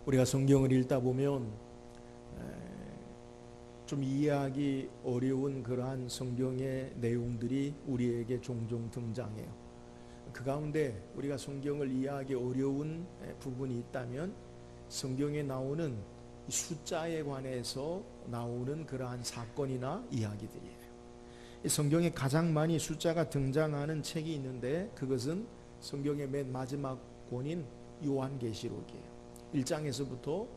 우리가 성경을 읽다 보면 좀 이해하기 어려운 그러한 성경의 내용들이 우리에게 종종 등장해요. 그 가운데 우리가 성경을 이해하기 어려운 부분이 있다면 성경에 나오는 숫자에 관해서 나오는 그러한 사건이나 이야기들이에요. 성경에 가장 많이 숫자가 등장하는 책이 있는데 그것은 성경의 맨 마지막 권인 요한계시록이에요. 1장에서부터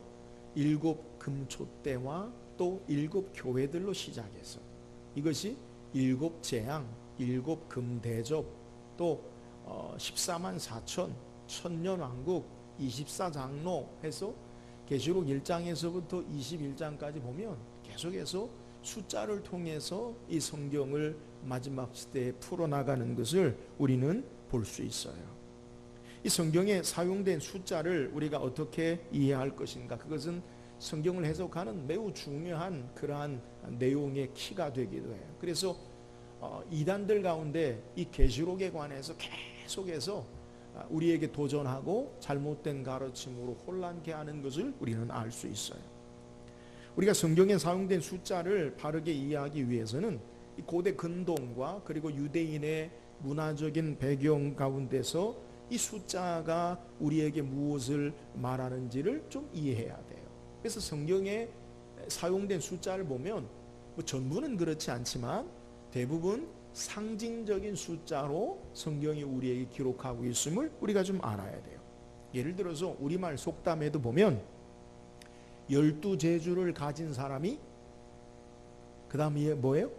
7 금초대와 또 7 교회들로 시작해서 이것이 7 재앙, 7 금대접, 또 14만 4천, 천년왕국, 24장로 해서 계시록 1장에서부터 21장까지 보면 계속해서 숫자를 통해서 이 성경을 마지막 시대에 풀어나가는 것을 우리는 볼 수 있어요. 이 성경에 사용된 숫자를 우리가 어떻게 이해할 것인가? 그것은 성경을 해석하는 매우 중요한 그러한 내용의 키가 되기도 해요. 그래서 이단들 가운데 이 계시록에 관해서 계속해서 우리에게 도전하고 잘못된 가르침으로 혼란케 하는 것을 우리는 알 수 있어요. 우리가 성경에 사용된 숫자를 바르게 이해하기 위해서는 이 고대 근동과 그리고 유대인의 문화적인 배경 가운데서 이 숫자가 우리에게 무엇을 말하는지를 좀 이해해야 돼요. 그래서 성경에 사용된 숫자를 보면 전부는 그렇지 않지만 대부분 상징적인 숫자로 성경이 우리에게 기록하고 있음을 우리가 좀 알아야 돼요. 예를 들어서 우리말 속담에도 보면 12재주를 가진 사람이 그 다음에 뭐예요?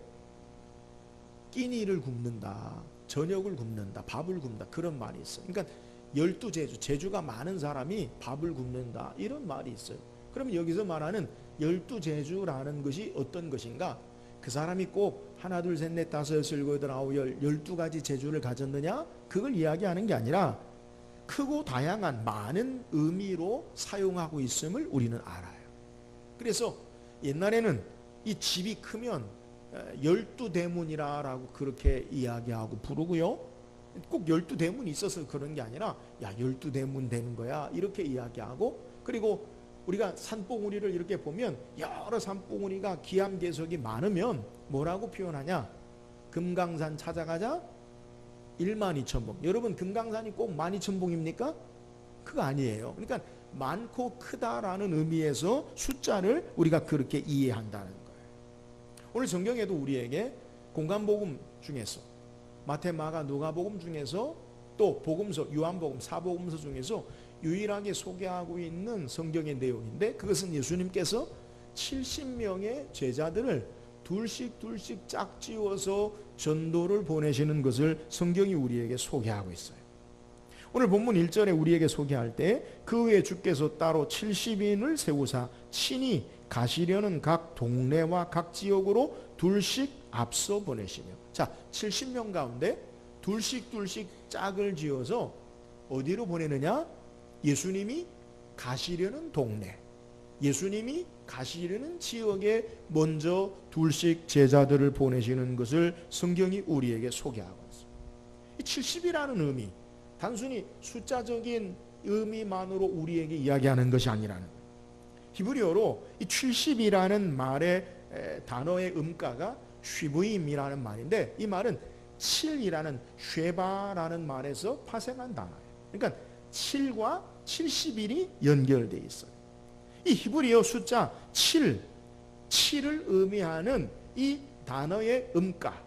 끼니를 굶는다, 저녁을 굶는다, 밥을 굶는다, 그런 말이 있어요. 그러니까 12재주, 재주가 많은 사람이 밥을 굶는다, 이런 말이 있어요. 그럼 여기서 말하는 12재주라는 것이 어떤 것인가? 그 사람이 꼭 하나 둘 셋 넷 다섯 여섯 일곱 여덟 아홉 열 12가지 재주를 가졌느냐? 그걸 이야기하는 게 아니라 크고 다양한 많은 의미로 사용하고 있음을 우리는 알아요. 그래서 옛날에는 이 집이 크면 12대문이라고 그렇게 이야기하고 부르고요. 꼭 12대문이 있어서 그런 게 아니라 야 12대문 되는 거야 이렇게 이야기하고, 그리고 우리가 산봉우리를 이렇게 보면 여러 산봉우리가 기암괴석이 많으면 뭐라고 표현하냐? 금강산 찾아가자 12,000봉. 여러분 금강산이 꼭 12,000봉입니까? 그거 아니에요. 그러니까 많고 크다라는 의미에서 숫자를 우리가 그렇게 이해한다는 거예요. 오늘 성경에도 우리에게 공간복음 중에서 마태, 마가, 누가복음 중에서 또 복음서, 요한복음, 사복음서 중에서 유일하게 소개하고 있는 성경의 내용인데 그것은 예수님께서 70명의 제자들을 둘씩 짝지어서 전도를 보내시는 것을 성경이 우리에게 소개하고 있어요. 오늘 본문 1절에 우리에게 소개할 때 그 후에 주께서 따로 70인을 세우사 친히 가시려는 각 동네와 각 지역으로 둘씩 앞서 보내시며, 자 70명 가운데 둘씩 짝을 지어서 어디로 보내느냐? 예수님이 가시려는 동네, 예수님이 가시려는 지역에 먼저 둘씩 제자들을 보내시는 것을 성경이 우리에게 소개하고 있습니다. 이 70이라는 의미, 단순히 숫자적인 의미만으로 우리에게 이야기하는 것이 아니라는 거예요. 히브리어로 이 70이라는 말의 단어의 음가가 쉬브임이라는 말인데 이 말은 7이라는 쉐바라는 말에서 파생한 단어예요. 그러니까 7과 70일이 연결되어 있어요. 이 히브리어 숫자 7을 의미하는 이 단어의 음가,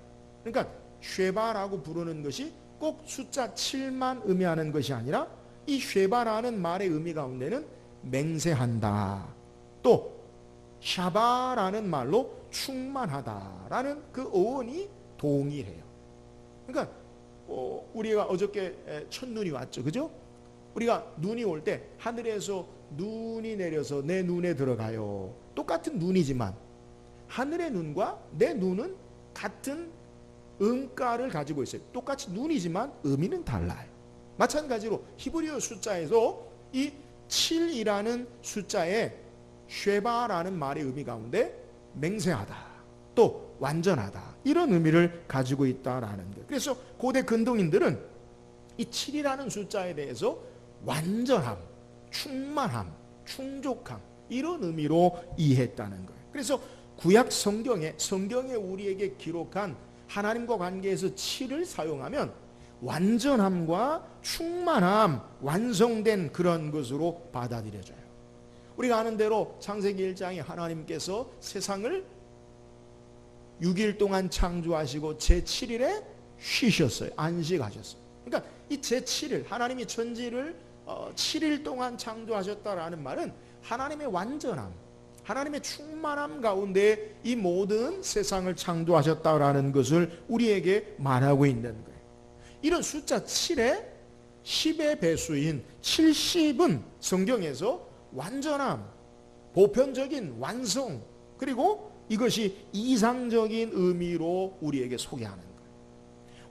그러니까 쉐바라고 부르는 것이 꼭 숫자 7만 의미하는 것이 아니라 이 쉐바라는 말의 의미 가운데는 맹세한다, 또 샤바라는 말로 충만하다라는 그 어원이 동일해요. 그러니까 우리가 어저께 첫눈이 왔죠, 그죠? 우리가 눈이 올 때 하늘에서 눈이 내려서 내 눈에 들어가요. 똑같은 눈이지만 하늘의 눈과 내 눈은 같은 음가를 가지고 있어요. 똑같이 눈이지만 의미는 달라요. 마찬가지로 히브리어 숫자에서 이 7이라는 숫자에 쉐바라는 말의 의미 가운데 맹세하다, 또 완전하다, 이런 의미를 가지고 있다라는 것. 그래서 고대 근동인들은 이 7이라는 숫자에 대해서 완전함, 충만함, 충족함, 이런 의미로 이해했다는 거예요. 그래서 구약 성경에 우리에게 기록한 하나님과 관계에서 7을 사용하면 완전함과 충만함, 완성된 그런 것으로 받아들여져요. 우리가 아는 대로 창세기 1장에 하나님께서 세상을 6일 동안 창조하시고 제7일에 쉬셨어요. 안식하셨어요. 그러니까 이 제7일, 하나님이 천지를 7일 동안 창조하셨다라는 말은 하나님의 완전함, 하나님의 충만함 가운데 이 모든 세상을 창조하셨다라는 것을 우리에게 말하고 있는 거예요. 이런 숫자 7에 10의 배수인 70은 성경에서 완전함, 보편적인 완성, 그리고 이것이 이상적인 의미로 우리에게 소개하는 거예요.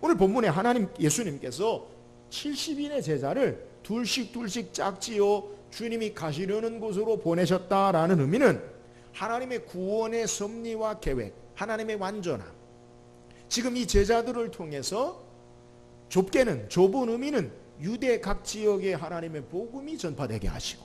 오늘 본문에 예수님께서 70인의 제자를 둘씩 짝지어 주님이 가시려는 곳으로 보내셨다라는 의미는 하나님의 구원의 섭리와 계획, 하나님의 완전함, 지금 이 제자들을 통해서 좁은 의미는 유대 각 지역에 하나님의 복음이 전파되게 하시고,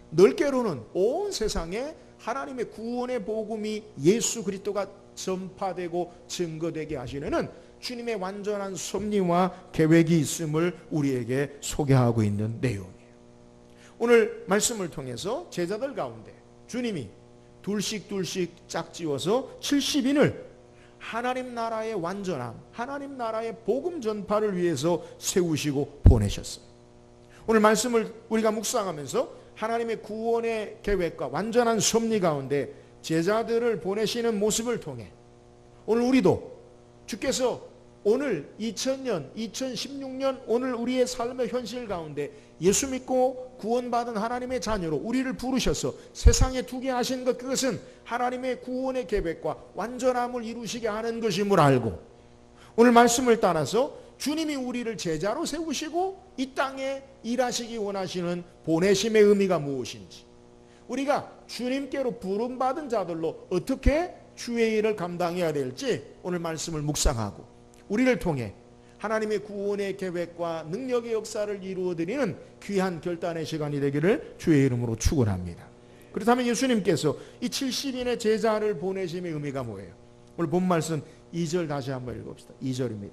넓게로는 온 세상에 하나님의 구원의 복음이 예수 그리스도가 전파되고 증거되게 하시는 주님의 완전한 섭리와 계획이 있음을 우리에게 소개하고 있는 내용이에요. 오늘 말씀을 통해서 제자들 가운데 주님이 둘씩 짝지어서 70인을 하나님 나라의 완전함, 하나님 나라의 복음 전파를 위해서 세우시고 보내셨어요. 오늘 말씀을 우리가 묵상하면서 하나님의 구원의 계획과 완전한 섭리 가운데 제자들을 보내시는 모습을 통해 오늘 우리도 주께서 오늘 2000년, 2016년 오늘 우리의 삶의 현실 가운데 예수 믿고 구원받은 하나님의 자녀로 우리를 부르셔서 세상에 두게 하신 것, 그것은 하나님의 구원의 계획과 완전함을 이루시게 하는 것임을 알고, 오늘 말씀을 따라서 주님이 우리를 제자로 세우시고 이 땅에 일하시기 원하시는 보내심의 의미가 무엇인지, 우리가 주님께로 부름받은 자들로 어떻게 주의 일을 감당해야 될지 오늘 말씀을 묵상하고 우리를 통해 하나님의 구원의 계획과 능력의 역사를 이루어드리는 귀한 결단의 시간이 되기를 주의 이름으로 축원합니다. 그렇다면 예수님께서 이 70인의 제자를 보내심의 의미가 뭐예요? 오늘 본 말씀 2절 다시 한번 읽읍시다. 2절입니다.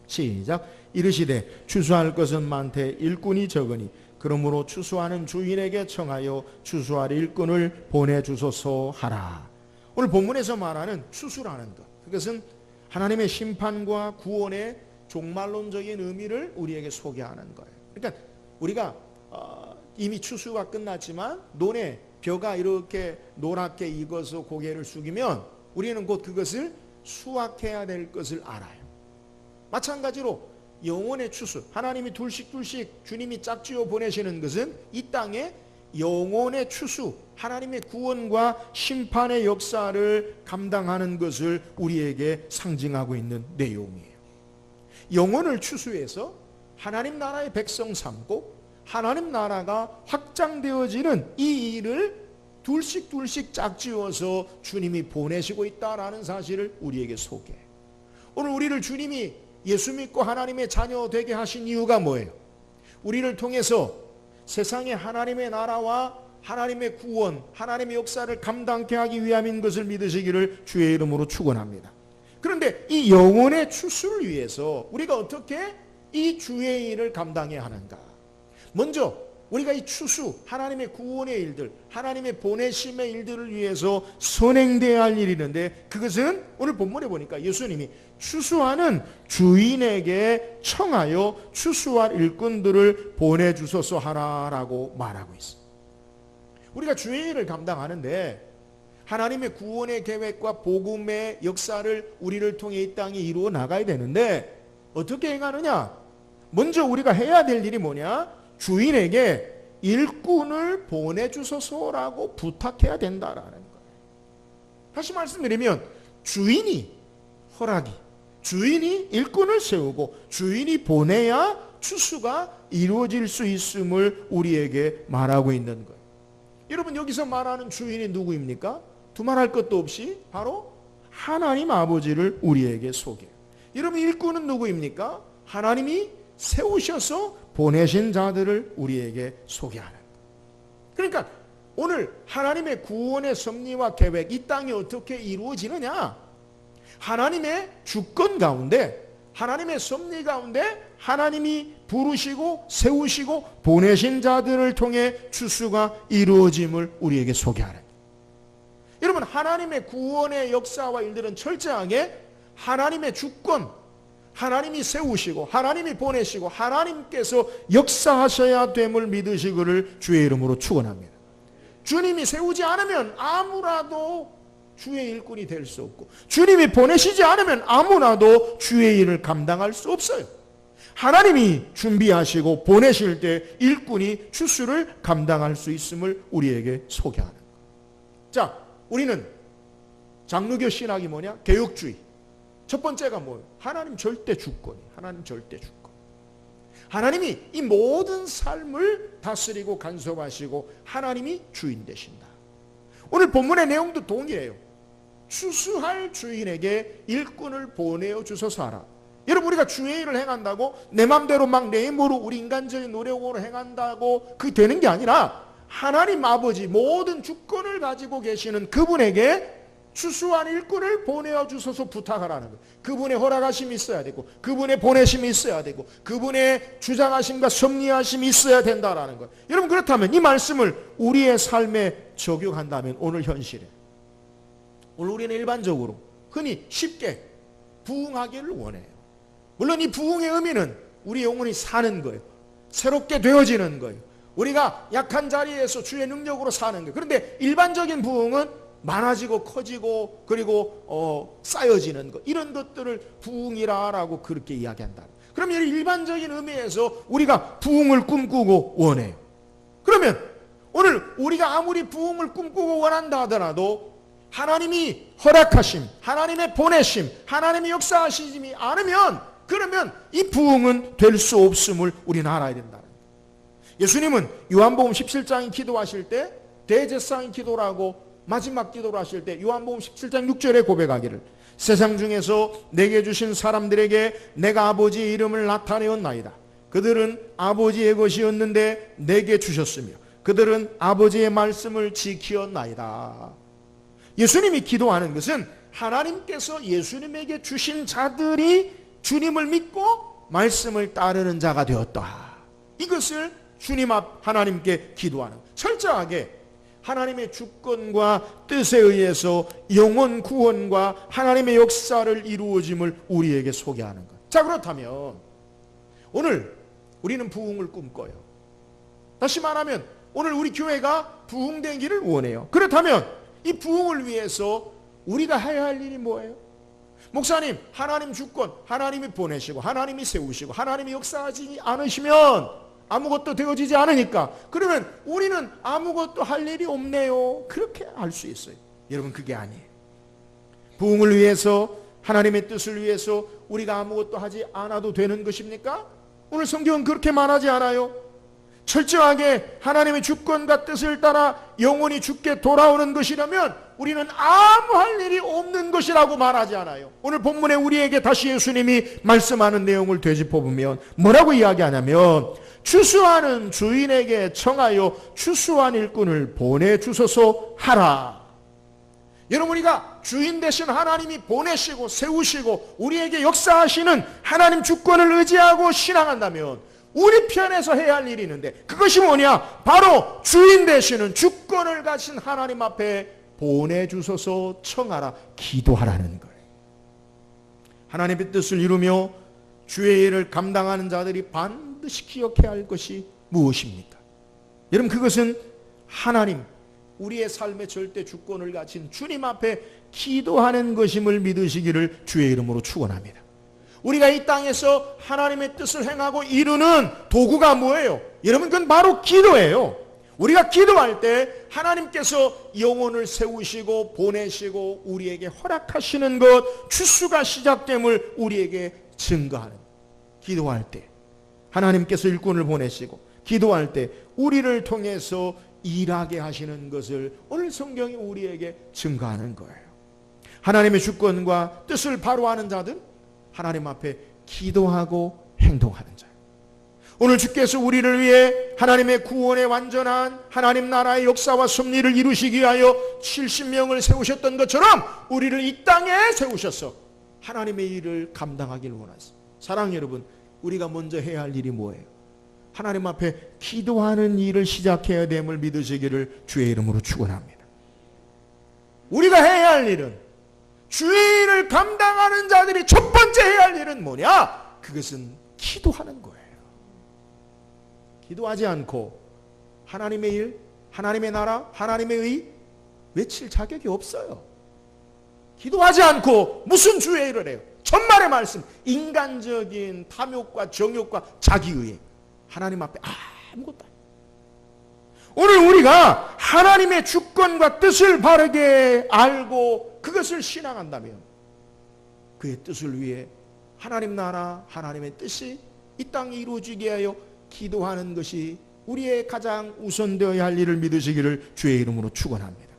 시작. 이르시되 추수할 것은 많되 일꾼이 적으니 그러므로 추수하는 주인에게 청하여 추수할 일꾼을 보내주소서 하라. 오늘 본문에서 말하는 추수라는 것, 그것은 하나님의 심판과 구원의 종말론적인 의미를 우리에게 소개하는 거예요. 그러니까 우리가 이미 추수가 끝났지만 논에 벼가 이렇게 노랗게 익어서 고개를 숙이면 우리는 곧 그것을 수확해야 될 것을 알아요. 마찬가지로 영혼의 추수, 하나님이 둘씩 주님이 짝지어 보내시는 것은 이 땅에 영혼의 추수, 하나님의 구원과 심판의 역사를 감당하는 것을 우리에게 상징하고 있는 내용이에요. 영혼을 추수해서 하나님 나라의 백성 삼고 하나님 나라가 확장되어지는 이 일을 둘씩 짝지어서 주님이 보내시고 있다라는 사실을 우리에게 소개해요. 오늘 우리를 주님이 예수 믿고 하나님의 자녀 되게 하신 이유가 뭐예요? 우리를 통해서 세상에 하나님의 나라와 하나님의 구원, 하나님의 역사를 감당케 하기 위함인 것을 믿으시기를 주의 이름으로 축원합니다. 그런데 이 영혼의 추수를 위해서 우리가 어떻게 이 주의 일을 감당해야 하는가? 먼저 우리가 이 추수, 하나님의 구원의 일들, 하나님의 보내심의 일들을 위해서 선행돼야 할 일이 있는데, 그것은 오늘 본문에 보니까 예수님이 추수하는 주인에게 청하여 추수할 일꾼들을 보내주소서 하라라고 말하고 있어요. 우리가 주의 일을 감당하는데 하나님의 구원의 계획과 복음의 역사를 우리를 통해 이 땅에 이루어 나가야 되는데 어떻게 행하느냐? 먼저 우리가 해야 될 일이 뭐냐? 주인에게 일꾼을 보내주소서라고 부탁해야 된다라는 거예요. 다시 말씀드리면 주인이 허락이, 주인이 일꾼을 세우고 주인이 보내야 추수가 이루어질 수 있음을 우리에게 말하고 있는 거예요. 여러분, 여기서 말하는 주인이 누구입니까? 두말할 것도 없이 바로 하나님 아버지를 우리에게 소개해요. 여러분, 일꾼은 누구입니까? 하나님이 세우셔서 보내신 자들을 우리에게 소개하는 거예요. 그러니까 오늘 하나님의 구원의 섭리와 계획, 이 땅에 어떻게 이루어지느냐? 하나님의 주권 가운데, 하나님의 섭리 가운데 하나님이 부르시고 세우시고 보내신 자들을 통해 추수가 이루어짐을 우리에게 소개하는. 여러분, 하나님의 구원의 역사와 일들은 철저하게 하나님의 주권, 하나님이 세우시고 하나님이 보내시고 하나님께서 역사하셔야 됨을 믿으시기를 주의 이름으로 축원합니다. 주님이 세우지 않으면 아무라도 주의 일꾼이 될 수 없고, 주님이 보내시지 않으면 아무나도 주의 일을 감당할 수 없어요. 하나님이 준비하시고 보내실 때 일꾼이 추수를 감당할 수 있음을 우리에게 소개하는 거예요. 자, 우리는 장로교 신학이 뭐냐? 개혁주의. 첫 번째가 뭐예요? 하나님 절대 주권이에요. 하나님 절대 주권. 하나님이 이 모든 삶을 다스리고 간섭하시고 하나님이 주인 되신다. 오늘 본문의 내용도 동일해요. 추수할 주인에게 일꾼을 보내어 주소서 하라. 여러분, 우리가 주의 일을 행한다고 내 맘대로 막 내 힘으로 우리 인간적인 노력으로 행한다고 그게 되는 게 아니라 하나님 아버지 모든 주권을 가지고 계시는 그분에게 추수한 일꾼을 보내어 주소서 부탁하라는 거예요. 그분의 허락하심이 있어야 되고 그분의 보내심이 있어야 되고 그분의 주장하심과 섭리하심이 있어야 된다라는 거예요. 여러분, 그렇다면 이 말씀을 우리의 삶에 적용한다면 오늘 현실에, 오늘 우리는 일반적으로 흔히 쉽게 부흥하기를 원해요. 물론 이 부흥의 의미는 우리 영혼이 사는 거예요. 새롭게 되어지는 거예요. 우리가 약한 자리에서 주의 능력으로 사는 거예요. 그런데 일반적인 부흥은 많아지고 커지고 그리고 쌓여지는 것, 이런 것들을 부흥이라고 그렇게 이야기한다. 그러면 일반적인 의미에서 우리가 부흥을 꿈꾸고 원해요. 그러면 오늘 우리가 아무리 부흥을 꿈꾸고 원한다 하더라도 하나님이 허락하심, 하나님의 보내심, 하나님의 역사하시지 않으면, 그러면 이 부흥은 될 수 없음을 우리는 알아야 된다. 예수님은 요한복음 17장에 기도하실 때 대제사장 기도라고 마지막 기도를 하실 때 요한복음 17장 6절에 고백하기를, 세상 중에서 내게 주신 사람들에게 내가 아버지의 이름을 나타내었나이다. 그들은 아버지의 것이었는데 내게 주셨으며 그들은 아버지의 말씀을 지키었나이다. 예수님이 기도하는 것은 하나님께서 예수님에게 주신 자들이 주님을 믿고 말씀을 따르는 자가 되었다. 이것을 주님 앞 하나님께 기도하는, 철저하게 하나님의 주권과 뜻에 의해서 영혼 구원과 하나님의 역사를 이루어짐을 우리에게 소개하는 것. 자, 그렇다면 오늘 우리는 부흥을 꿈꿔요. 다시 말하면 오늘 우리 교회가 부흥되기를 원해요. 그렇다면 이 부흥을 위해서 우리가 해야 할 일이 뭐예요? 목사님, 하나님 주권, 하나님이 보내시고 하나님이 세우시고 하나님이 역사하지 않으시면 아무것도 되어지지 않으니까 그러면 우리는 아무것도 할 일이 없네요. 그렇게 할 수 있어요. 여러분, 그게 아니에요. 부흥을 위해서, 하나님의 뜻을 위해서 우리가 아무것도 하지 않아도 되는 것입니까? 오늘 성경은 그렇게 말하지 않아요. 철저하게 하나님의 주권과 뜻을 따라 영혼이 주께 돌아오는 것이라면 우리는 아무 할 일이 없는 것이라고 말하지 않아요. 오늘 본문에 우리에게 다시 예수님이 말씀하는 내용을 되짚어보면 뭐라고 이야기하냐면, 추수하는 주인에게 청하여 추수한 일꾼을 보내주소서 하라. 여러분, 우리가 주인 되신 하나님이 보내시고 세우시고 우리에게 역사하시는 하나님 주권을 의지하고 신앙한다면 우리 편에서 해야 할 일이 있는데, 그것이 뭐냐? 바로 주인 되시는 주권을 가진 하나님 앞에 보내주소서 청하라, 기도하라는 거예요. 하나님의 뜻을 이루며 주의 일을 감당하는 자들이 반드시 기억해야 할 것이 무엇입니까? 여러분, 그것은 하나님, 우리의 삶의 절대 주권을 가진 주님 앞에 기도하는 것임을 믿으시기를 주의 이름으로 축원합니다. 우리가 이 땅에서 하나님의 뜻을 행하고 이루는 도구가 뭐예요? 여러분, 그건 바로 기도예요. 우리가 기도할 때 하나님께서 영혼을 세우시고 보내시고 우리에게 허락하시는 것, 추수가 시작됨을 우리에게 증거하는, 기도할 때 하나님께서 일꾼을 보내시고 기도할 때 우리를 통해서 일하게 하시는 것을 오늘 성경이 우리에게 증거하는 거예요. 하나님의 주권과 뜻을 바로 아는 자들, 하나님 앞에 기도하고 행동하는 자예요. 오늘 주께서 우리를 위해 하나님의 구원의 완전한 하나님 나라의 역사와 섭리를 이루시기 위하여 70명을 세우셨던 것처럼 우리를 이 땅에 세우셔서 하나님의 일을 감당하기를 원하십니다. 사랑하는 여러분, 우리가 먼저 해야 할 일이 뭐예요? 하나님 앞에 기도하는 일을 시작해야 됨을 믿으시기를 주의 이름으로 축원합니다. 우리가 해야 할 일은, 주의 일을 감당하는 자들이 첫 번째 해야 할 일은 뭐냐? 그것은 기도하는 거예요. 기도하지 않고 하나님의 일, 하나님의 나라, 하나님의 의 외칠 자격이 없어요. 기도하지 않고 무슨 주의 일을 해요? 천만의 말씀, 인간적인 탐욕과 정욕과 자기의해 하나님 앞에 아무것도 아니에요. 오늘 우리가 하나님의 주권과 뜻을 바르게 알고 그것을 신앙한다면 그의 뜻을 위해 하나님 나라, 하나님의 뜻이 이 땅에 이루어지게 하여 기도하는 것이 우리의 가장 우선되어야 할 일을 믿으시기를 주의 이름으로 축원합니다.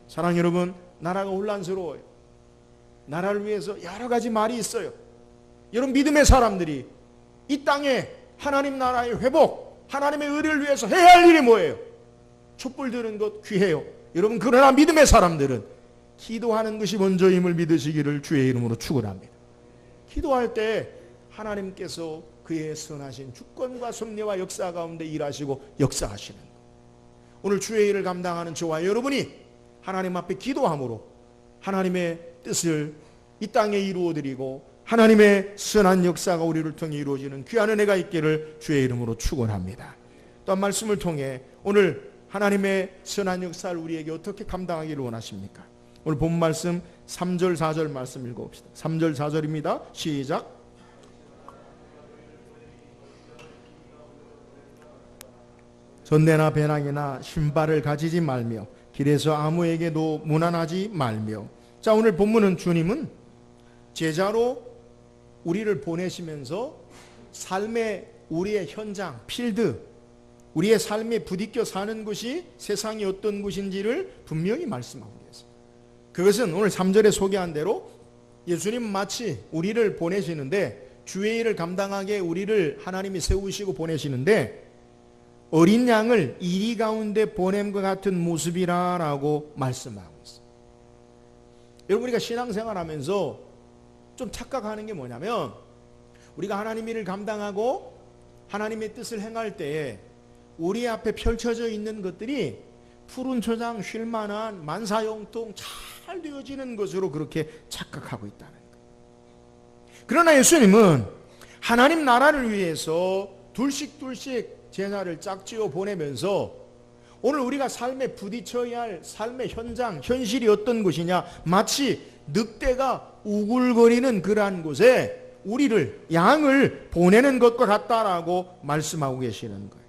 사랑하는 여러분, 나라가 혼란스러워요. 나라를 위해서 여러 가지 말이 있어요. 여러분, 믿음의 사람들이 이 땅에 하나님 나라의 회복, 하나님의 의를 위해서 해야 할 일이 뭐예요? 촛불 드는 것 귀해요. 여러분, 그러나 믿음의 사람들은 기도하는 것이 먼저임을 믿으시기를 주의 이름으로 축원합니다. 기도할 때 하나님께서 그의 선하신 주권과 섭리와 역사 가운데 일하시고 역사하시는 것. 오늘 주의 일을 감당하는 저와 여러분이 하나님 앞에 기도함으로 하나님의 뜻을 이 땅에 이루어드리고 하나님의 선한 역사가 우리를 통해 이루어지는 귀한 은혜가 있기를 주의 이름으로 축원합니다. 또한 말씀을 통해 오늘 하나님의 선한 역사를 우리에게 어떻게 감당하기를 원하십니까? 오늘 본 말씀 3절 4절 말씀 읽어봅시다. 3절 4절입니다. 시작. 전대나 배낭이나 신발을 가지지 말며 길에서 아무에게도 무난하지 말며. 자, 오늘 본문은 주님은 제자로 우리를 보내시면서 삶의 우리의 현장, 필드, 우리의 삶에 부딪혀 사는 것이 세상이 어떤 곳인지를 분명히 말씀하고 계세요. 그것은 오늘 3절에 소개한 대로 예수님 마치 우리를 보내시는데, 주의 일을 감당하게 우리를 하나님이 세우시고 보내시는데 어린 양을 이리 가운데 보냄과 같은 모습이라고 말씀하고 있어요. 여러분, 우리가 신앙생활 하면서 좀 착각하는 게 뭐냐면, 우리가 하나님 일을 감당하고 하나님의 뜻을 행할 때에 우리 앞에 펼쳐져 있는 것들이 푸른 초장 쉴만한 만사형통 잘 되어지는 것으로 그렇게 착각하고 있다는 거예요. 그러나 예수님은 하나님 나라를 위해서 둘씩 제자를 짝지어 보내면서 오늘 우리가 삶에 부딪혀야 할 삶의 현장, 현실이 어떤 것이냐, 마치 늑대가 우글거리는 그러한 곳에 우리를, 양을 보내는 것과 같다라고 말씀하고 계시는 거예요.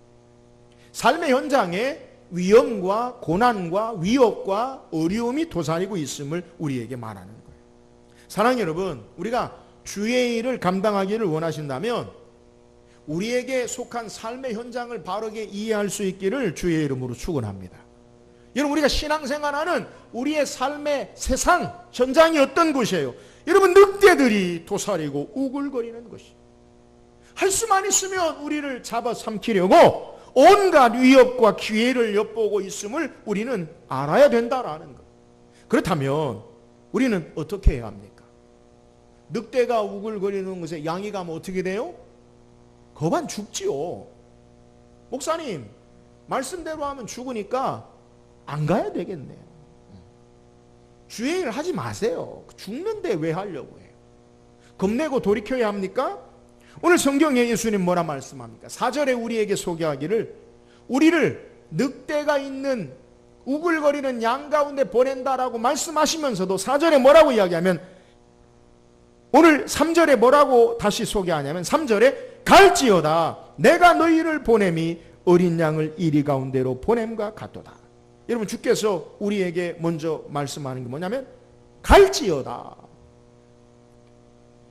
삶의 현장에 위험과 고난과 위협과 어려움이 도사리고 있음을 우리에게 말하는 거예요. 사랑하는 여러분, 우리가 주의 일을 감당하기를 원하신다면 우리에게 속한 삶의 현장을 바르게 이해할 수 있기를 주의 이름으로 축원합니다. 여러분, 우리가 신앙생활하는 우리의 삶의 세상 현장이 어떤 곳이에요? 여러분, 늑대들이 도사리고 우글거리는 것이, 할 수만 있으면 우리를 잡아삼키려고 온갖 위협과 기회를 엿보고 있음을 우리는 알아야 된다라는 것. 그렇다면 우리는 어떻게 해야 합니까? 늑대가 우글거리는 것에 양이 가면 어떻게 돼요? 거반 죽지요. 목사님, 말씀대로 하면 죽으니까 안 가야 되겠네요. 주의 일을 하지 마세요. 죽는데 왜 하려고 해요? 겁내고 돌이켜야 합니까? 오늘 성경에 예수님 뭐라 말씀합니까? 4절에 우리에게 소개하기를, 우리를 늑대가 있는 우글거리는 양 가운데 보낸다라고 말씀하시면서도 4절에 뭐라고 이야기하면, 오늘 3절에 뭐라고 다시 소개하냐면 3절에 갈지어다 내가 너희를 보냄이 어린 양을 이리 가운데로 보냄과 같도다. 여러분, 주께서 우리에게 먼저 말씀하는 게 뭐냐면 갈지어다.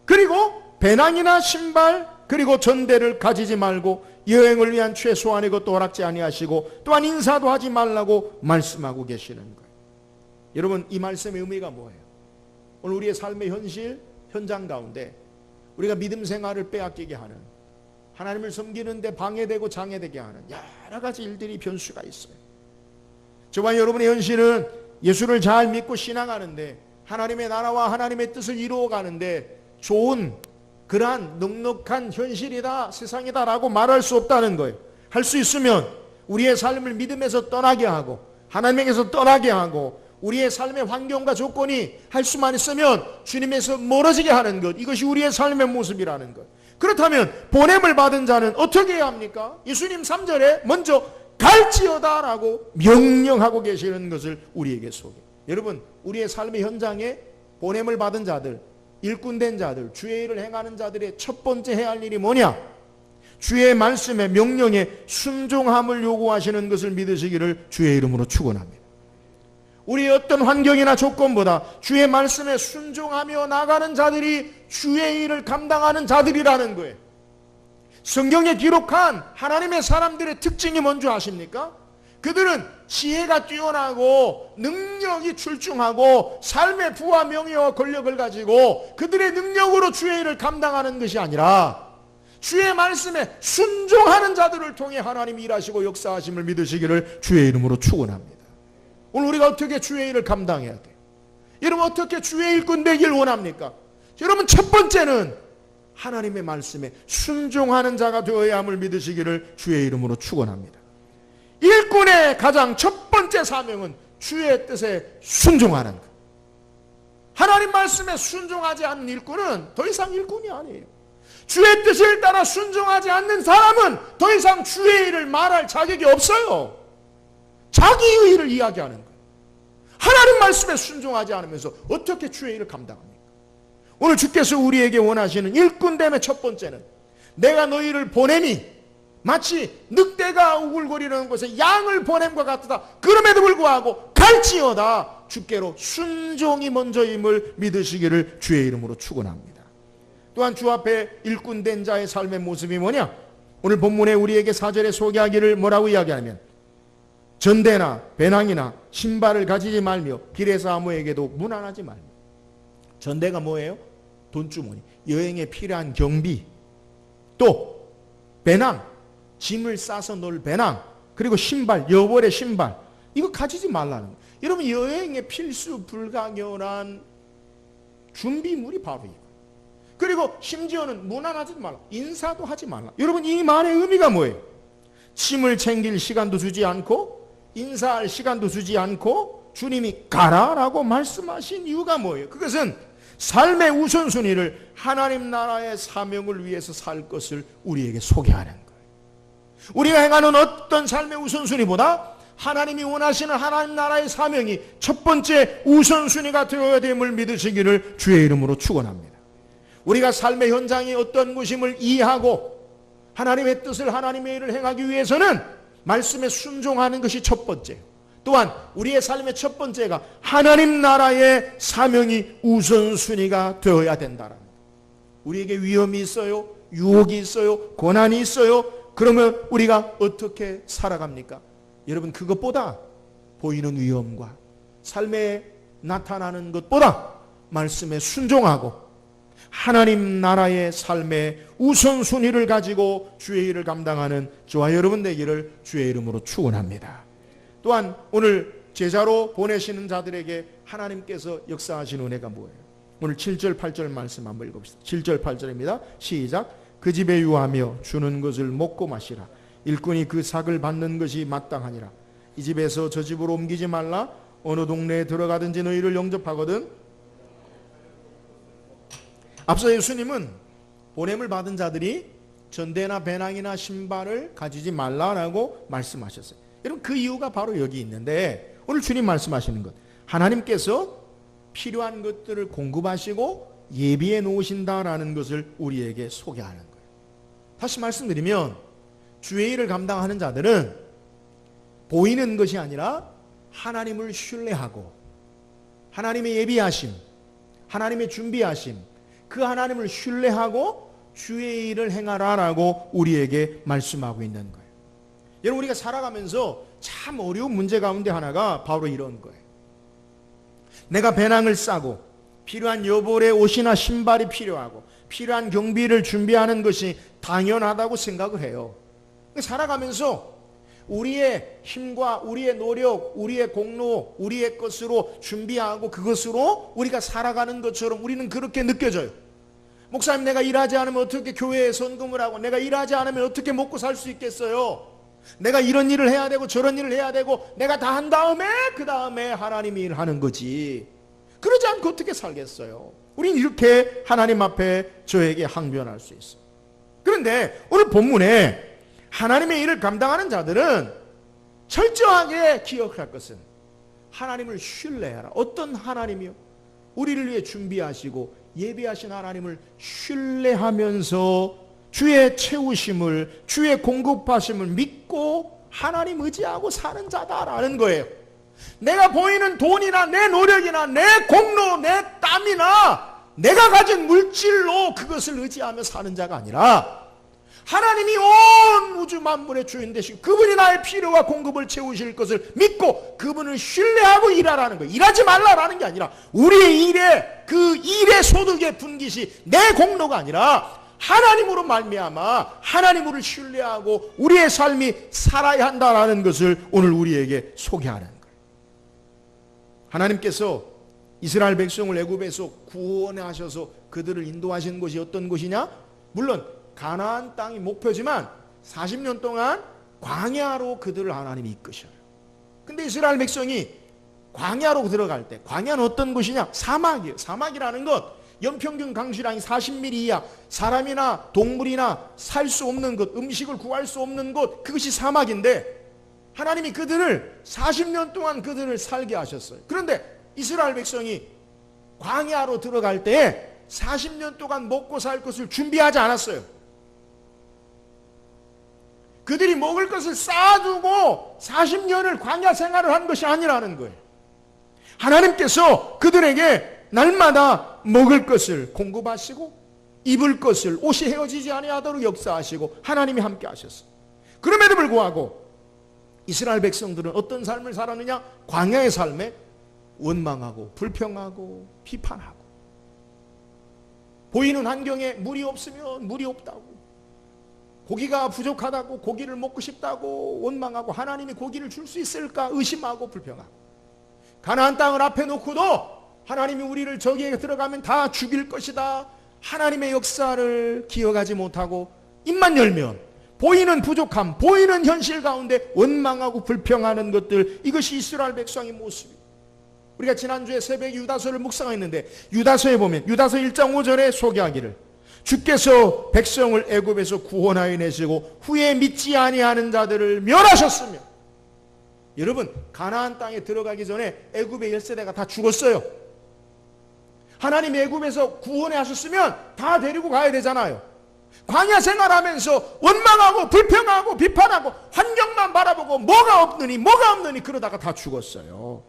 그리고 배낭이나 신발 그리고 전대를 가지지 말고 여행을 위한 최소한의 것도 허락지 아니하시고 또한 인사도 하지 말라고 말씀하고 계시는 거예요. 여러분, 이 말씀의 의미가 뭐예요? 오늘 우리의 삶의 현실, 현장 가운데 우리가 믿음 생활을 빼앗기게 하는 하나님을 섬기는데 방해되고 장애되게 하는 여러 가지 일들이 변수가 있어요. 저와 여러분의 현실은 예수를 잘 믿고 신앙하는데 하나님의 나라와 하나님의 뜻을 이루어가는데 좋은 그러한 넉넉한 현실이다, 세상이다라고 말할 수 없다는 거예요. 할 수 있으면 우리의 삶을 믿음에서 떠나게 하고 하나님에게서 떠나게 하고 우리의 삶의 환경과 조건이 할 수만 있으면 주님에서 멀어지게 하는 것, 이것이 우리의 삶의 모습이라는 것. 그렇다면 보냄을 받은 자는 어떻게 해야 합니까? 예수님 3절에 먼저 갈지어다 라고 명령하고 계시는 것을 우리에게 소개해요. 여러분, 우리의 삶의 현장에 보냄을 받은 자들, 일꾼된 자들, 주의 일을 행하는 자들의 첫 번째 해야 할 일이 뭐냐? 주의 말씀에 명령에 순종함을 요구하시는 것을 믿으시기를 주의 이름으로 축원합니다. 우리의 어떤 환경이나 조건보다 주의 말씀에 순종하며 나가는 자들이 주의 일을 감당하는 자들이라는 거예요. 성경에 기록한 하나님의 사람들의 특징이 뭔지 아십니까? 그들은 지혜가 뛰어나고 능력이 출중하고 삶의 부와 명예와 권력을 가지고 그들의 능력으로 주의 일을 감당하는 것이 아니라 주의 말씀에 순종하는 자들을 통해 하나님이 일하시고 역사하심을 믿으시기를 주의 이름으로 축원합니다. 오늘 우리가 어떻게 주의 일을 감당해야 돼요? 여러분, 어떻게 주의 일꾼 되길 원합니까? 여러분, 첫 번째는 하나님의 말씀에 순종하는 자가 되어야 함을 믿으시기를 주의 이름으로 축원합니다. 일꾼의 가장 첫 번째 사명은 주의 뜻에 순종하는 것. 하나님 말씀에 순종하지 않는 일꾼은 더 이상 일꾼이 아니에요. 주의 뜻을 따라 순종하지 않는 사람은 더 이상 주의 일을 말할 자격이 없어요. 자기의 일을 이야기하는 거예요. 하나님 말씀에 순종하지 않으면서 어떻게 주의 일을 감당합니까? 오늘 주께서 우리에게 원하시는 일꾼됨의 첫 번째는 내가 너희를 보내니 마치 늑대가 우글거리는 곳에 양을 보냄과 같다. 그럼에도 불구하고 갈지어다. 주께로 순종이 먼저임을 믿으시기를 주의 이름으로 축원합니다. 또한 주 앞에 일꾼된 자의 삶의 모습이 뭐냐? 오늘 본문에 우리에게 4절에 소개하기를 뭐라고 이야기하냐면 전대나 배낭이나 신발을 가지지 말며 길에서 아무에게도 문안하지 말며. 전대가 뭐예요? 돈주머니, 여행에 필요한 경비, 또 배낭, 짐을 싸서 놓을 배낭, 그리고 신발, 여벌의 신발, 이거 가지지 말라는 거예요. 여러분, 여행에 필수 불가결한 준비물이 바로 이거. 그리고 심지어는 문안하지 말라, 인사도 하지 말라. 여러분, 이 말의 의미가 뭐예요? 짐을 챙길 시간도 주지 않고 인사할 시간도 주지 않고 주님이 가라라고 말씀하신 이유가 뭐예요? 그것은 삶의 우선순위를 하나님 나라의 사명을 위해서 살 것을 우리에게 소개하는 거예요. 우리가 행하는 어떤 삶의 우선순위보다 하나님이 원하시는 하나님 나라의 사명이 첫 번째 우선순위가 되어야 됨을 믿으시기를 주의 이름으로 축원합니다. 우리가 삶의 현장이 어떤 것임을 이해하고 하나님의 뜻을, 하나님의 일을 행하기 위해서는 말씀에 순종하는 것이 첫 번째. 또한 우리의 삶의 첫 번째가 하나님 나라의 사명이 우선순위가 되어야 된다는 거예요. 우리에게 위험이 있어요, 유혹이 있어요, 고난이 있어요. 그러면 우리가 어떻게 살아갑니까? 여러분, 그것보다 보이는 위험과 삶에 나타나는 것보다 말씀에 순종하고 하나님 나라의 삶의 우선순위를 가지고 주의 일을 감당하는 저와 여러분 되기를 주의 이름으로 축원합니다. 또한 오늘 제자로 보내시는 자들에게 하나님께서 역사하신 은혜가 뭐예요? 오늘 7절 8절 말씀 한번 읽읍시다. 7절 8절입니다. 시작. 그 집에 유하며 주는 것을 먹고 마시라. 일꾼이 그 삭을 받는 것이 마땅하니라. 이 집에서 저 집으로 옮기지 말라. 어느 동네에 들어가든지 너희를 영접하거든. 앞서 예수님은 보냄을 받은 자들이 전대나 배낭이나 신발을 가지지 말라라고 말씀하셨어요. 여러분, 그 이유가 바로 여기 있는데 오늘 주님 말씀하시는 것, 하나님께서 필요한 것들을 공급하시고 예비해 놓으신다라는 것을 우리에게 소개하는 거예요. 다시 말씀드리면 주의 일을 감당하는 자들은 보이는 것이 아니라 하나님을 신뢰하고 하나님의 예비하심, 하나님의 준비하심, 그 하나님을 신뢰하고 주의 일을 행하라라고 우리에게 말씀하고 있는 거예요. 여러분, 우리가 살아가면서 참 어려운 문제 가운데 하나가 바로 이런 거예요. 내가 배낭을 싸고 필요한 여벌의 옷이나 신발이 필요하고 필요한 경비를 준비하는 것이 당연하다고 생각을 해요. 살아가면서 우리의 힘과 우리의 노력, 우리의 공로, 우리의 것으로 준비하고 그것으로 우리가 살아가는 것처럼 우리는 그렇게 느껴져요. 목사님, 내가 일하지 않으면 어떻게 교회에 헌금을 하고, 내가 일하지 않으면 어떻게 먹고 살 수 있겠어요? 내가 이런 일을 해야 되고 저런 일을 해야 되고 내가 다 한 다음에 그 다음에 하나님이 일하는 거지. 그러지 않고 어떻게 살겠어요? 우린 이렇게 하나님 앞에 저에게 항변할 수 있어. 그런데 오늘 본문에 하나님의 일을 감당하는 자들은 철저하게 기억할 것은 하나님을 신뢰하라. 어떤 하나님이요? 우리를 위해 준비하시고 예비하신 하나님을 신뢰하면서 주의 채우심을, 주의 공급하심을 믿고 하나님 의지하고 사는 자다라는 거예요. 내가 보이는 돈이나 내 노력이나 내 공로, 내 땀이나 내가 가진 물질로 그것을 의지하며 사는 자가 아니라 하나님이 온 우주 만물의 주인 되시고 그분이 나의 필요와 공급을 채우실 것을 믿고 그분을 신뢰하고 일하라는 거예요. 일하지 말라라는 게 아니라 우리의 일에, 그 일의 소득의 분깃이 내 공로가 아니라 하나님으로 말미암아 하나님을 신뢰하고 우리의 삶이 살아야 한다라는 것을 오늘 우리에게 소개하는 거예요. 하나님께서 이스라엘 백성을 애굽에서 구원하셔서 그들을 인도하신 곳이 어떤 곳이냐? 물론 가나안 땅이 목표지만 40년 동안 광야로 그들을 하나님이 이끄셔요. 근데 이스라엘 백성이 광야로 들어갈 때, 광야는 어떤 곳이냐? 사막이에요. 사막이라는 것, 연평균 강수량이 40mm 이하, 사람이나 동물이나 살 수 없는 것, 음식을 구할 수 없는 곳, 그것이 사막인데 하나님이 그들을 40년 동안 그들을 살게 하셨어요. 그런데 이스라엘 백성이 광야로 들어갈 때에 40년 동안 먹고 살 것을 준비하지 않았어요. 그들이 먹을 것을 쌓아두고 40년을 광야 생활을 한 것이 아니라는 거예요. 하나님께서 그들에게 날마다 먹을 것을 공급하시고 입을 것을, 옷이 헤어지지 아니하도록 역사하시고 하나님이 함께 하셨어요. 그럼에도 불구하고 이스라엘 백성들은 어떤 삶을 살았느냐? 광야의 삶에 원망하고 불평하고 비판하고 보이는 환경에 물이 없으면 물이 없다고, 고기가 부족하다고, 고기를 먹고 싶다고 원망하고 하나님이 고기를 줄 수 있을까 의심하고 불평하고, 가나안 땅을 앞에 놓고도 하나님이 우리를 저기에 들어가면 다 죽일 것이다, 하나님의 역사를 기억하지 못하고 입만 열면 보이는 부족함, 보이는 현실 가운데 원망하고 불평하는 것들, 이것이 이스라엘 백성의 모습이에요. 우리가 지난주에 새벽에 유다서를 묵상했는데 유다서에 보면 유다서 1장 5절에 소개하기를 주께서 백성을 애굽에서 구원하여 내시고 후에 믿지 아니하는 자들을 멸하셨으며, 여러분 가나안 땅에 들어가기 전에 애굽의 10세대가 다 죽었어요. 하나님이 애굽에서 구원해 하셨으면 다 데리고 가야 되잖아요. 광야 생활하면서 원망하고 불평하고 비판하고 환경만 바라보고 뭐가 없느니 그러다가 다 죽었어요.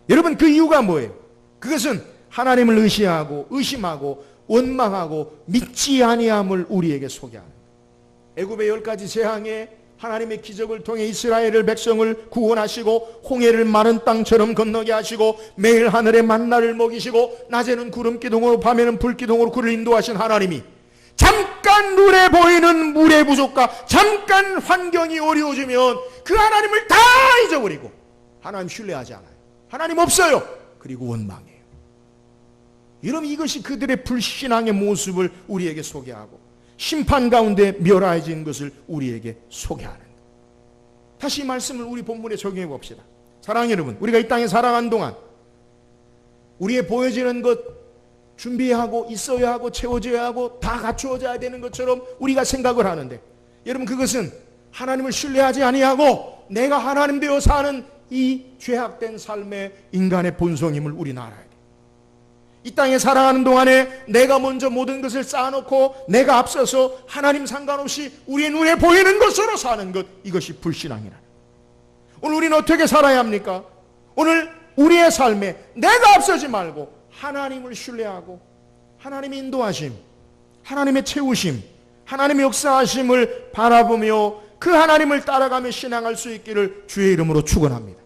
여러분 그 이유가 뭐예요? 그것은 하나님을 의심하고 원망하고 믿지 아니함을 우리에게 소개하는 거예요. 애굽의 10가지 재앙에 하나님의 기적을 통해 이스라엘을 백성을 구원하시고 홍해를 마른 땅처럼 건너게 하시고 매일 하늘에 만나를 먹이시고 낮에는 구름 기둥으로 밤에는 불 기둥으로 그를 인도하신 하나님이 잠깐 눈에 보이는 물의 부족과 잠깐 환경이 어려워지면 그 하나님을 다 잊어버리고 하나님 신뢰하지 않아요. 하나님 없어요. 그리고 원망해요. 여러분 이것이 그들의 불신앙의 모습을 우리에게 소개하고 심판 가운데 멸하여진 것을 우리에게 소개하는 거예요. 다시 이 말씀을 우리 본문에 적용해 봅시다. 사랑하는 여러분, 우리가 이 땅에 살아가는 동안 우리의 보여지는 것 준비하고 있어야 하고 채워져야 하고 다 갖추어져야 되는 것처럼 우리가 생각을 하는데, 여러분 그것은 하나님을 신뢰하지 아니하고 내가 하나님 되어 사는 이 죄악된 삶의 인간의 본성임을 우리는 알아야 돼요. 이 땅에 살아가는 동안에 내가 먼저 모든 것을 쌓아놓고 내가 앞서서 하나님 상관없이 우리의 눈에 보이는 것으로 사는 것, 이것이 불신앙이라는 거예요. 오늘 우리는 어떻게 살아야 합니까? 오늘 우리의 삶에 내가 앞서지 말고 하나님을 신뢰하고 하나님의 인도하심, 하나님의 채우심, 하나님의 역사하심을 바라보며 그 하나님을 따라가며 신앙할 수 있기를 주의 이름으로 축원합니다.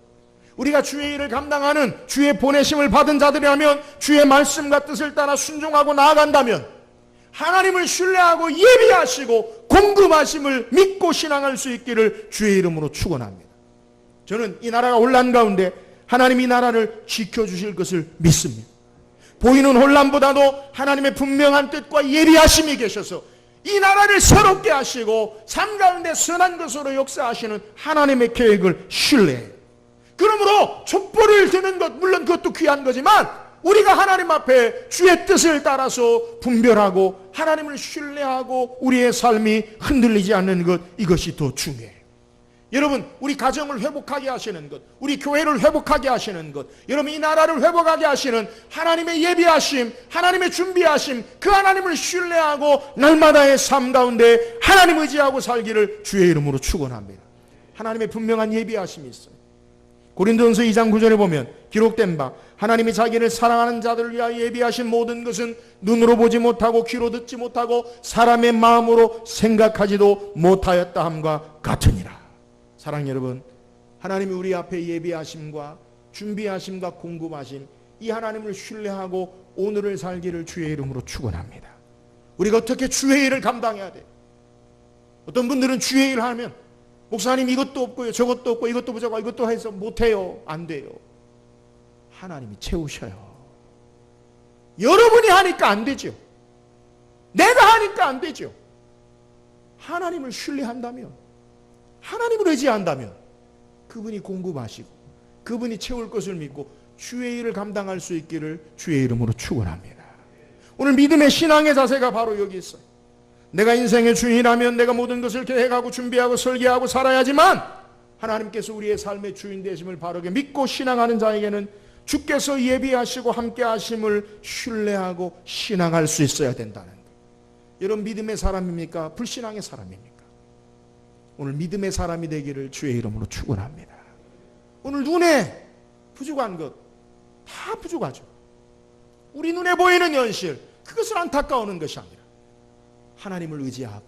우리가 주의 일을 감당하는 주의 보내심을 받은 자들이라면 주의 말씀과 뜻을 따라 순종하고 나아간다면 하나님을 신뢰하고 예비하시고 공급하심을 믿고 신앙할 수 있기를 주의 이름으로 축원합니다. 저는 이 나라가 혼란 가운데 하나님이 이 나라를 지켜주실 것을 믿습니다. 보이는 혼란보다도 하나님의 분명한 뜻과 예비하심이 계셔서 이 나라를 새롭게 하시고 삶 가운데 선한 것으로 역사하시는 하나님의 계획을 신뢰해요. 그러므로 촛불을 드는 것, 물론 그것도 귀한 거지만 우리가 하나님 앞에 주의 뜻을 따라서 분별하고 하나님을 신뢰하고 우리의 삶이 흔들리지 않는 것, 이것이 더 중요해요. 여러분, 우리 가정을 회복하게 하시는 것, 우리 교회를 회복하게 하시는 것, 여러분 이 나라를 회복하게 하시는 하나님의 예비하심, 하나님의 준비하심, 그 하나님을 신뢰하고 날마다의 삶 가운데 하나님 의지하고 살기를 주의 이름으로 축원합니다. 하나님의 분명한 예비하심이 있어요. 고린도전서 2장 9절에 보면 기록된 바 하나님이 자기를 사랑하는 자들을 위하여 예비하신 모든 것은 눈으로 보지 못하고 귀로 듣지 못하고 사람의 마음으로 생각하지도 못하였다 함과 같으니라. 사랑하는 여러분, 하나님이 우리 앞에 예비하심과 준비하심과 공급하심, 이 하나님을 신뢰하고 오늘을 살기를 주의 이름으로 축원합니다. 우리가 어떻게 주의 일을 감당해야 돼요? 어떤 분들은 주의 일을 하면 목사님 이것도 없고요, 저것도 없고, 이것도 부족하고, 이것도 해서 못해요. 안 돼요. 하나님이 채우셔요. 여러분이 하니까 안 되죠. 내가 하니까 안 되죠. 하나님을 신뢰한다면, 하나님을 의지한다면 그분이 공급하시고 그분이 채울 것을 믿고 주의 일을 감당할 수 있기를 주의 이름으로 축원합니다. 오늘 믿음의 신앙의 자세가 바로 여기 있어요. 내가 인생의 주인이라면 내가 모든 것을 계획하고 준비하고 설계하고 살아야지만 하나님께서 우리의 삶의 주인 되심을 바르게 믿고 신앙하는 자에게는 주께서 예비하시고 함께 하심을 신뢰하고 신앙할 수 있어야 된다는 것. 여러분 믿음의 사람입니까? 불신앙의 사람입니까? 오늘 믿음의 사람이 되기를 주의 이름으로 축원합니다. 오늘 눈에 부족한 것 다 부족하죠. 우리 눈에 보이는 현실, 그것을 안타까워하는 것이 아니라 하나님을 의지하고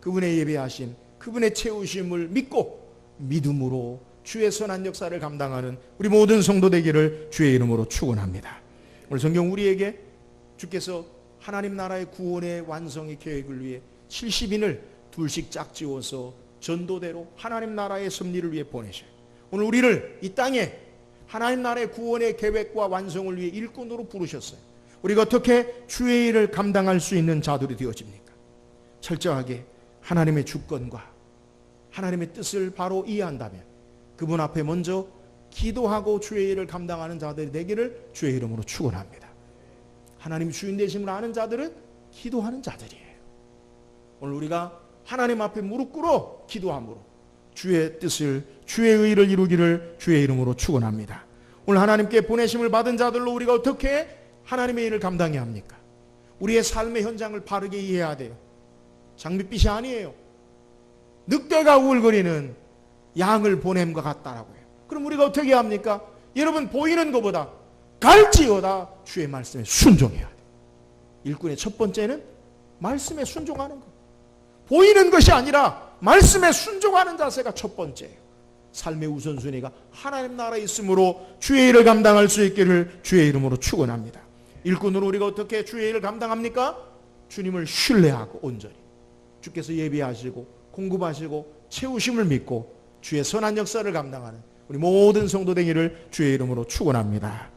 그분의 예배하심, 그분의 채우심을 믿고 믿음으로 주의 선한 역사를 감당하는 우리 모든 성도 되기를 주의 이름으로 축원합니다. 오늘 성경 우리에게 주께서 하나님 나라의 구원의 완성의 계획을 위해 70인을 둘씩 짝지어서 전도대로 하나님 나라의 섭리를 위해 보내셔요. 오늘 우리를 이 땅에 하나님 나라의 구원의 계획과 완성을 위해 일꾼으로 부르셨어요. 우리가 어떻게 주의 일을 감당할 수 있는 자들이 되어집니까? 철저하게 하나님의 주권과 하나님의 뜻을 바로 이해한다면 그분 앞에 먼저 기도하고 주의 일을 감당하는 자들이 되기를 주의 이름으로 축원합니다. 하나님 주인 되심을 아는 자들은 기도하는 자들이에요. 오늘 우리가 하나님 앞에 무릎 꿇어 기도함으로 주의 뜻을, 주의 의를 이루기를 주의 이름으로 축원합니다. 오늘 하나님께 보내심을 받은 자들로 우리가 어떻게 하나님의 일을 감당해야 합니까? 우리의 삶의 현장을 바르게 이해해야 돼요. 장밋빛이 아니에요. 늑대가 우울거리는 양을 보냄과 같다라고 해요. 그럼 우리가 어떻게 해야 합니까? 여러분 보이는 것보다 갈지어다 주의 말씀에 순종해야 돼요. 일꾼의 첫 번째는 말씀에 순종하는 것. 보이는 것이 아니라 말씀에 순종하는 자세가 첫 번째예요. 삶의 우선순위가 하나님 나라에 있으므로 주의 일을 감당할 수 있기를 주의 이름으로 축원합니다. 일꾼으로 우리가 어떻게 주의 일을 감당합니까? 주님을 신뢰하고 온전히 주께서 예비하시고 공급하시고 채우심을 믿고 주의 선한 역사를 감당하는 우리 모든 성도 되기를 주의 이름으로 축원합니다.